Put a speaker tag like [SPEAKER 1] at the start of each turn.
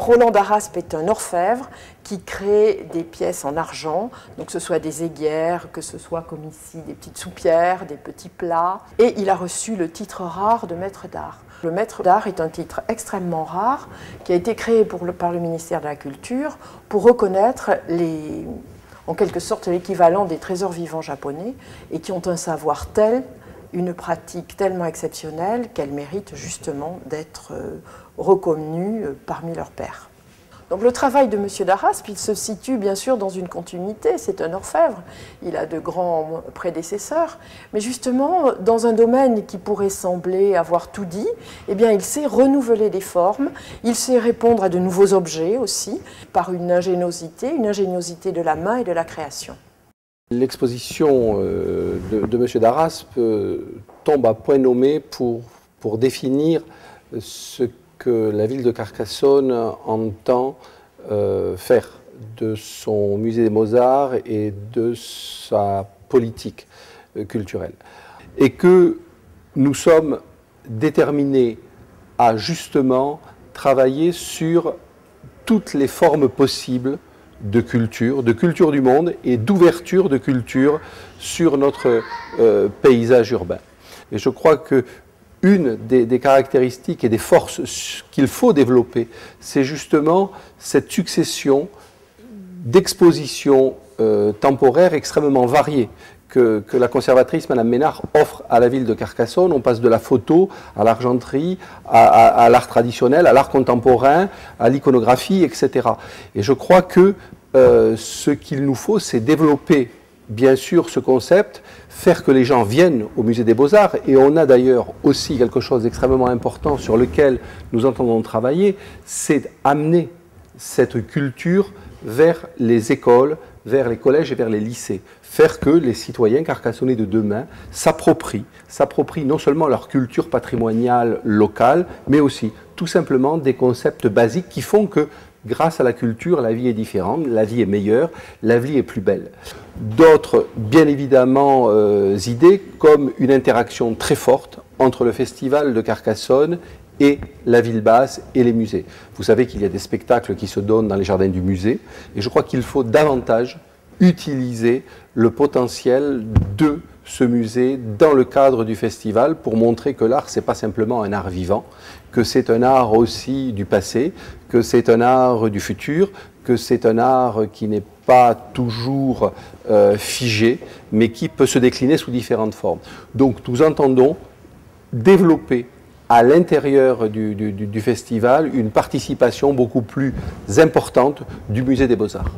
[SPEAKER 1] Roland d'Araspe est un orfèvre qui crée des pièces en argent, donc que ce soit des aiguières, que ce soit comme ici des petites soupières, des petits plats, et il a reçu le titre rare de maître d'art. Le maître d'art est un titre extrêmement rare qui a été créé par le ministère de la Culture pour reconnaître en quelque sorte l'équivalent des trésors vivants japonais et qui ont un savoir tel, une pratique tellement exceptionnelle qu'elle mérite justement d'être reconnue parmi leurs pairs. Donc le travail de M. d'Araspe, il se situe bien sûr dans une continuité, c'est un orfèvre, il a de grands prédécesseurs, mais justement dans un domaine qui pourrait sembler avoir tout dit, eh bien il sait renouveler des formes, il sait répondre à de nouveaux objets aussi, par une ingéniosité de la main et de la création.
[SPEAKER 2] L'exposition de M. d'Araspe tombe à point nommé pour définir ce que la ville de Carcassonne entend faire de son musée des Beaux-Arts et de sa politique culturelle. Et que nous sommes déterminés à justement travailler sur toutes les formes possibles de culture du monde et d'ouverture de culture sur notre paysage urbain. Et je crois que une des caractéristiques et des forces qu'il faut développer, c'est justement cette succession d'expositions temporaires extrêmement variées que la conservatrice Madame Ménard offre à la ville de Carcassonne. On passe de la photo à l'argenterie, à l'art traditionnel, à l'art contemporain, à l'iconographie, etc. Et je crois que ce qu'il nous faut, c'est développer bien sûr ce concept, faire que les gens viennent au musée des Beaux-Arts, et on a d'ailleurs aussi quelque chose d'extrêmement important sur lequel nous entendons travailler, c'est amener cette culture vers les écoles, vers les collèges et vers les lycées. Faire que les citoyens carcassonnais de demain s'approprient non seulement leur culture patrimoniale locale, mais aussi tout simplement des concepts basiques qui font que grâce à la culture, la vie est différente, la vie est meilleure, la vie est plus belle. D'autres, bien évidemment, idées comme une interaction très forte entre le festival de Carcassonne et la ville basse et les musées. Vous savez qu'il y a des spectacles qui se donnent dans les jardins du musée, et je crois qu'il faut davantage utiliser le potentiel de ce musée dans le cadre du festival pour montrer que l'art, ce n'est pas simplement un art vivant, que c'est un art aussi du passé, que c'est un art du futur, que c'est un art qui n'est pas toujours figé, mais qui peut se décliner sous différentes formes. Donc nous entendons développer à l'intérieur du festival une participation beaucoup plus importante du musée des Beaux-Arts.